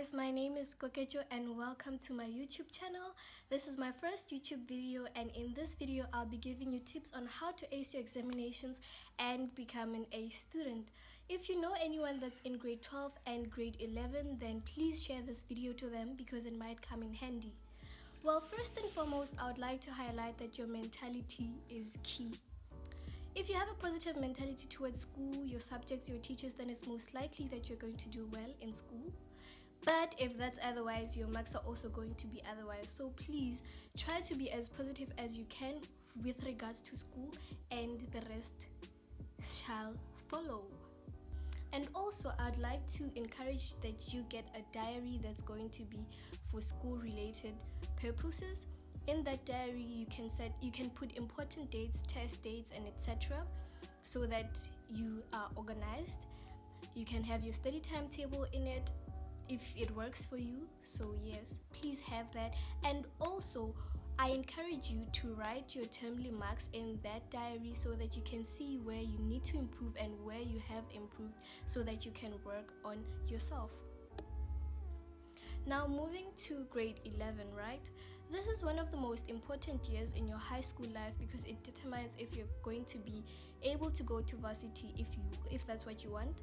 guys, my name is Kokecho and welcome to my YouTube channel. This is my first YouTube video, and in this video I'll be giving you tips on how to ace your examinations and become an A student. If you know anyone that's in grade 12 and grade 11, then please share this video to them because it might come in handy. Well, first and foremost, I would like to highlight that your mentality is key. If you have a positive mentality towards school, your subjects, your teachers, then it's most likely that you're going to do well in school. But if that's otherwise, your marks are also going to be otherwise. So please try to be as positive as you can with regards to school, and the rest shall follow. And also, I'd like to encourage that you get a diary that's going to be for school related purposes. In that diary, you can put important dates, test dates, and etc., so that you are organized. You can have your study timetable in it if it works for you. So yes, please have that. And also, I encourage you to write your termly marks in that diary so that you can see where you need to improve and where you have improved, so that you can work on yourself. Now, moving to grade 11, right? This is one of the most important years in your high school life because it determines if you're going to be able to go to varsity if that's what you want.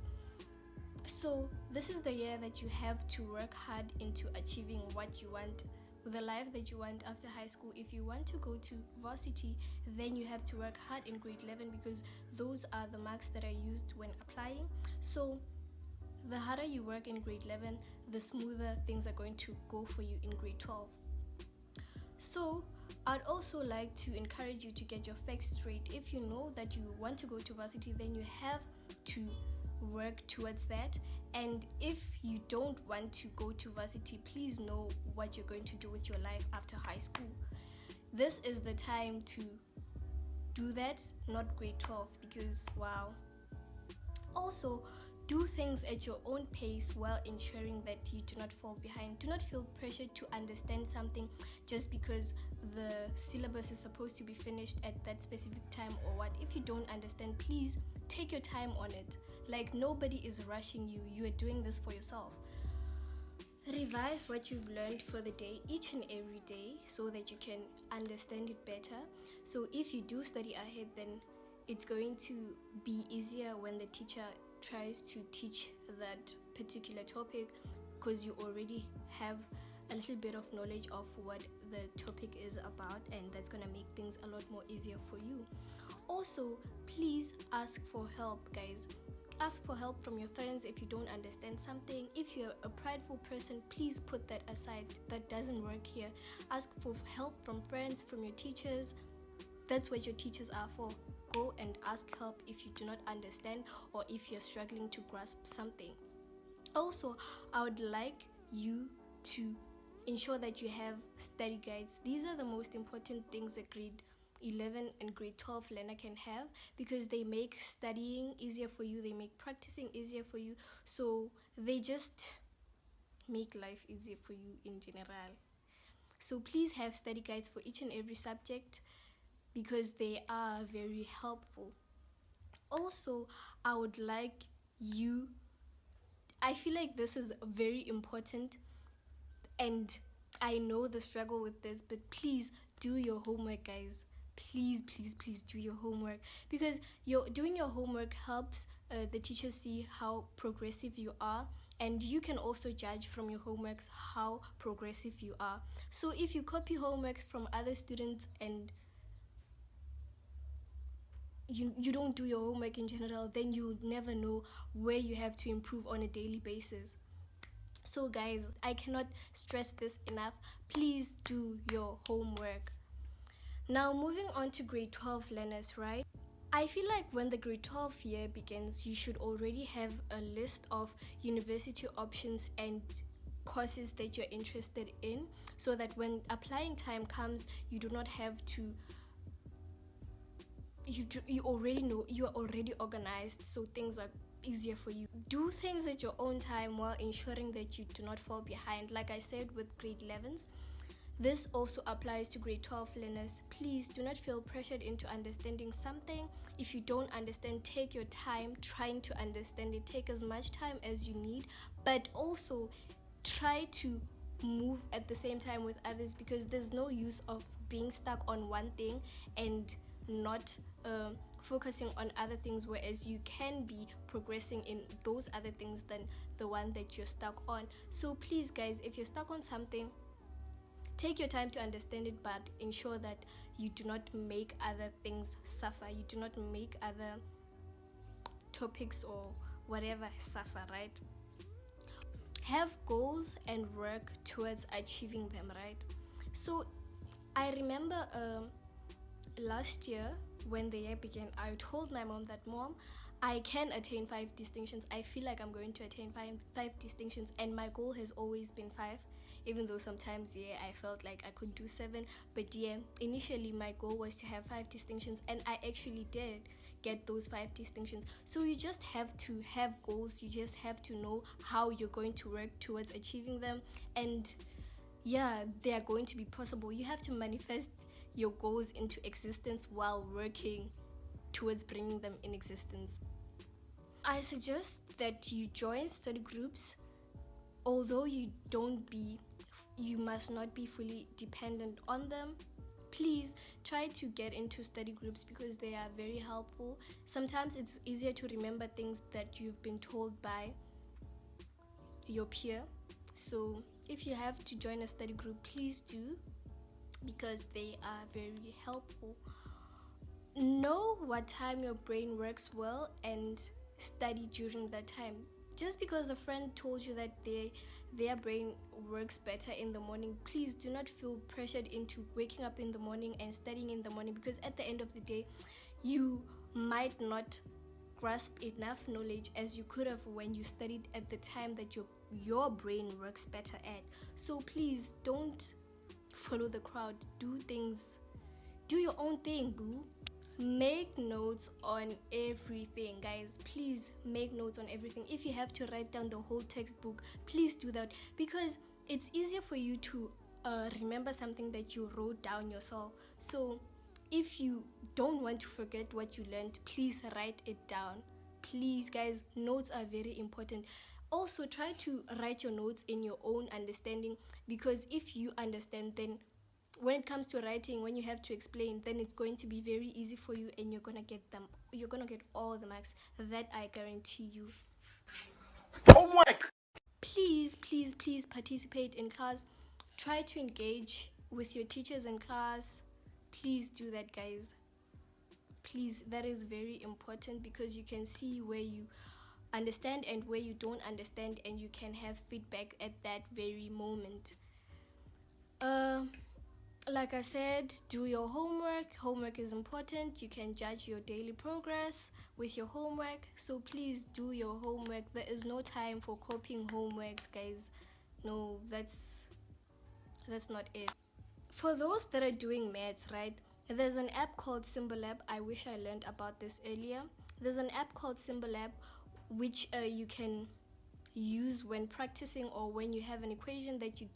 So this is the year that you have to work hard into achieving what you want, the life that you want after high school. If you want to go to varsity, then you have to work hard in grade 11 because those are the marks that are used when applying. So the harder you work in grade 11, the smoother things are going to go for you in grade 12. So I'd also like to encourage you to get your facts straight. If you know that you want to go to varsity, then you have to work towards that. And if you don't want to go to varsity, please know what you're going to do with your life after high school. This is the time to do that, not grade 12, because wow. Also, do things at your own pace while ensuring that you do not fall behind. Do not feel pressured to understand something just because the syllabus is supposed to be finished at that specific time or what. If you don't understand, please take your time on it. Like, nobody is rushing you. You are doing this for yourself. Revise what you've learned for the day each and every day so that you can understand it better. So if you do study ahead, then it's going to be easier when the teacher tries to teach that particular topic because you already have a little bit of knowledge of what the topic is about, and that's going to make things a lot more easier for you. Also, please ask for help, guys. Ask for help from your friends if you don't understand something. If you're a prideful person, please put that aside. That doesn't work here. Ask for help from friends, from your teachers. That's what your teachers are for. Go and ask help if you do not understand or if you're struggling to grasp something. Also, I would like you to ensure that you have study guides. These are the most important things a grade 11 and grade 12 learner can have because they make studying easier for you, they make practicing easier for you, so they just make life easier for you in general. So please have study guides for each and every subject because they are very helpful. Also, I feel like this is very important, and I know the struggle with this, but please do your homework, guys. Please do your homework because doing your homework helps the teachers see how progressive you are, and you can also judge from your homeworks how progressive you are. So if you copy homeworks from other students and you don't do your homework in general, then you never know where you have to improve on a daily basis. So guys, I cannot stress this enough. Please do your homework. Now, moving on to grade 12 learners, right? I feel like when the grade 12 year begins, you should already have a list of university options and courses that you're interested in, so that when applying time comes, you do not have to you already know, you are already organized, so things are easier for you. Do things at your own time while ensuring that you do not fall behind. Like I said with grade 11s, this also applies to grade 12 learners. Please do not feel pressured into understanding something. If you don't understand, take your time trying to understand it. Take as much time as you need, but also try to move at the same time with others, because there's no use of being stuck on one thing and not focusing on other things, whereas you can be progressing in those other things than the one that you're stuck on. So please guys, if you're stuck on something, take your time to understand it, but ensure that you do not make other things suffer. You do not make other topics or whatever suffer, right? Have goals and work towards achieving them, right? So I remember last year when the year began, I told my mom that, Mom, I can attain 5 distinctions. I feel like I'm going to attain five distinctions, and my goal has always been 5, even though sometimes I felt like I could do 7. But initially my goal was to have 5 distinctions, and I actually did get those 5 distinctions. So you just have to have goals. You just have to know how you're going to work towards achieving them, and they are going to be possible. You have to manifest your goals into existence while working towards bringing them in existence. I suggest that you join study groups, although you must not be fully dependent on them. Please try to get into study groups because they are very helpful. Sometimes it's easier to remember things that you've been told by your peer. So if you have to join a study group, please do, because they are very helpful. Know what time your brain works well and study during that time. Just because a friend told you that their brain works better in the morning, please do not feel pressured into waking up in the morning and studying in the morning, because at the end of the day, you might not grasp enough knowledge as you could have when you studied at the time that your brain works better at. So please don't follow the crowd. Do your own thing, boo. Make notes on everything, guys. Please make notes on everything. If you have to write down the whole textbook, please do that, because it's easier for you to remember something that you wrote down yourself. So if you don't want to forget what you learned, please write it down. Please guys, notes are very important. Also try to write your notes in your own understanding, because if you understand, then when it comes to writing, when you have to explain, then it's going to be very easy for you, and you're gonna get all the marks. That I guarantee you. Homework! Please participate in class. Try to engage with your teachers in class. Please do that, guys. Please, that is very important, because you can see where you understand and where you don't understand, and you can have feedback at that very moment. Like I said, do your homework. Homework is important. You can judge your daily progress with your homework. So please do your homework. There is no time for copying homeworks, guys. No, that's not it. For those that are doing maths, right, there's an app called Symbolab. I wish I learned about this earlier. There's an app called Symbolab, which you can use when practicing, or when you have an equation that you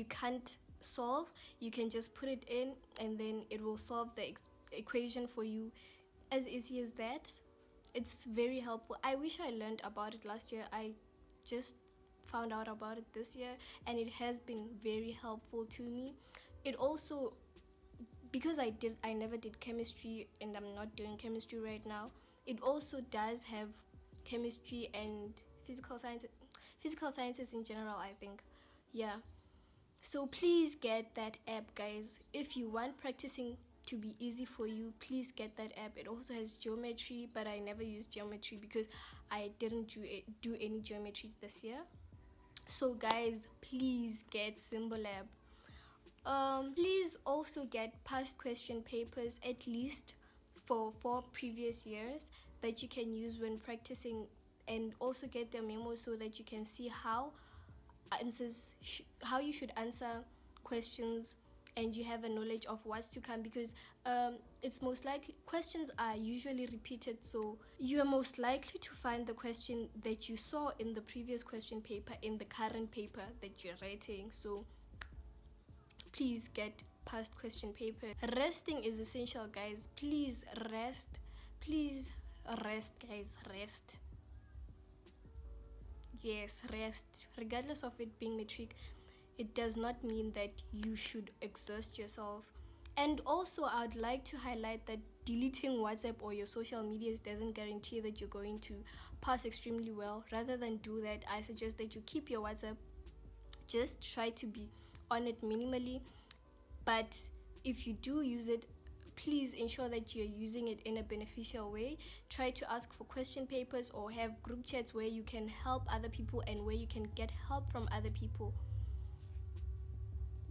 can't solve. You can just put it in, and then it will solve the equation for you, as easy as that. It's very helpful. I wish I learned about it last year. I just found out about it this year, and it has been very helpful to me. It also, because I never did chemistry, and I'm not doing chemistry right now, it also does have chemistry and physical sciences in general, I think. So please get that app, guys. If you want practicing to be easy for you, please get that app. It also has geometry, but I never used geometry because I didn't do any geometry this year. So guys, please get Symbolab. Please also get past question papers, at least for 4 previous years, that you can use when practicing, and also get their memos so that you can see how you should answer questions, and you have a knowledge of what's to come, because it's most likely questions are usually repeated, so you are most likely to find the question that you saw in the previous question paper in the current paper that you're writing. So please get past question paper. Resting is essential, guys. Please rest, guys. Rest. Yes, rest. Regardless of it being matric, it does not mean that you should exhaust yourself. And also, I'd like to highlight that deleting WhatsApp or your social medias doesn't guarantee that you're going to pass extremely well. Rather than do that, I suggest that you keep your WhatsApp. Just try to be on it minimally. But if you do use it, please ensure that you're using it in a beneficial way. Try to ask for question papers or have group chats where you can help other people and where you can get help from other people.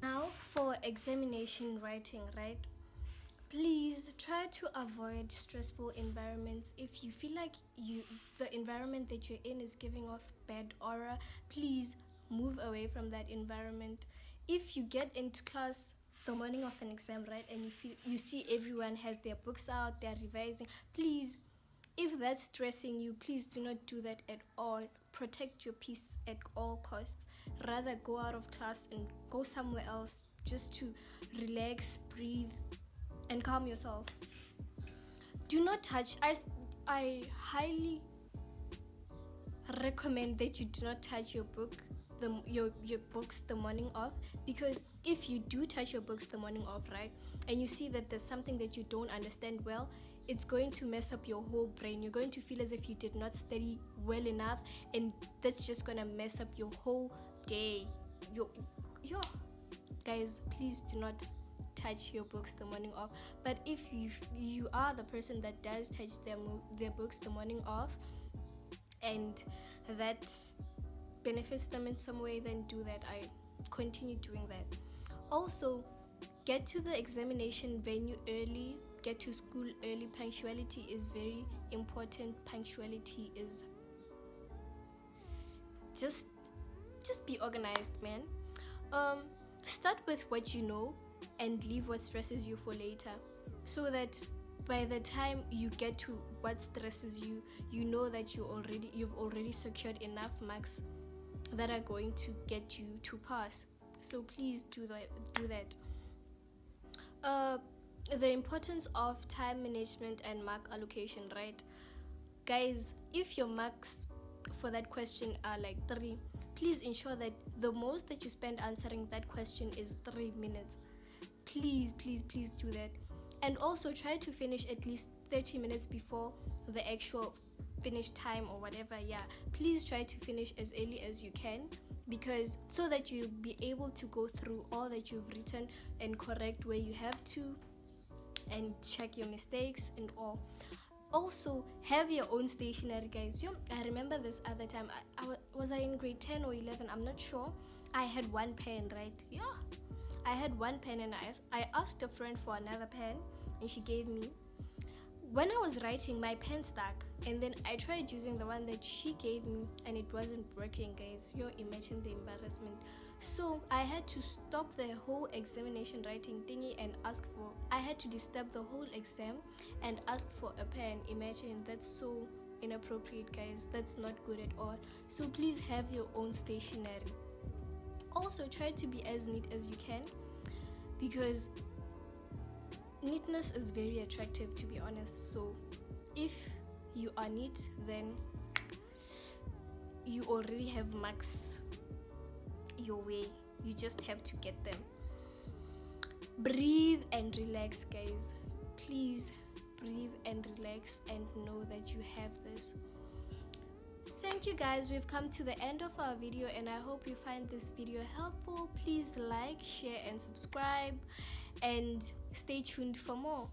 Now for examination writing, right? Please try to avoid stressful environments. If you feel like the environment that you're in is giving off bad aura, please move away from that environment. If you get into class the morning of an exam, right, and you see everyone has their books out, they're revising, please, if that's stressing you, please do not do that at all. Protect your peace at all costs. Rather go out of class and go somewhere else just to relax, breathe, and calm yourself. Do not touch. I highly recommend that you do not touch your books the morning of, because if you do touch your books the morning of, right, and you see that there's something that you don't understand well, it's going to mess up your whole brain. You're going to feel as if you did not study well enough, and that's just gonna mess up your whole day. Guys, please do not touch your books the morning of. But if you are the person that does touch their books the morning of, and that benefits them in some way, then do that. I continue doing that. Also, get to the examination venue early, get to school early. Punctuality is very important. Punctuality is just be organized, man. Start with what you know and leave what stresses you for later, so that by the time you get to what stresses you, you know that you've already secured enough marks that are going to get you to pass. So please do that. The importance of time management and mark allocation, right? Guys, if your marks for that question are like 3, please ensure that the most that you spend answering that question is 3 minutes. Please do that. And also try to finish at least 30 minutes before the actual finish time or whatever. Please try to finish as early as you can, because so that you'll be able to go through all that you've written and correct where you have to and check your mistakes and all. Also, have your own stationery, guys. I remember this other time, was I in grade 10 or 11, I'm not sure. I had one pen, right? I had one pen, and I asked a friend for another pen, and she gave me. When I was writing, my pen stuck, and then I tried using the one that she gave me, and it wasn't working, guys. Imagine the embarrassment. So I had to stop the whole examination writing thingy and I had to disturb the whole exam and ask for a pen. Imagine, that's so inappropriate, guys. That's not good at all. So please have your own stationery. Also, try to be as neat as you can, because neatness is very attractive, to be honest. So if you are neat, then you already have marks your way. You just have to get them. Breathe and relax, guys. Please breathe and relax and know that you have this. Thank you, guys. We've come to the end of our video, and I hope you find this video helpful. Please like, share, and subscribe, and stay tuned for more.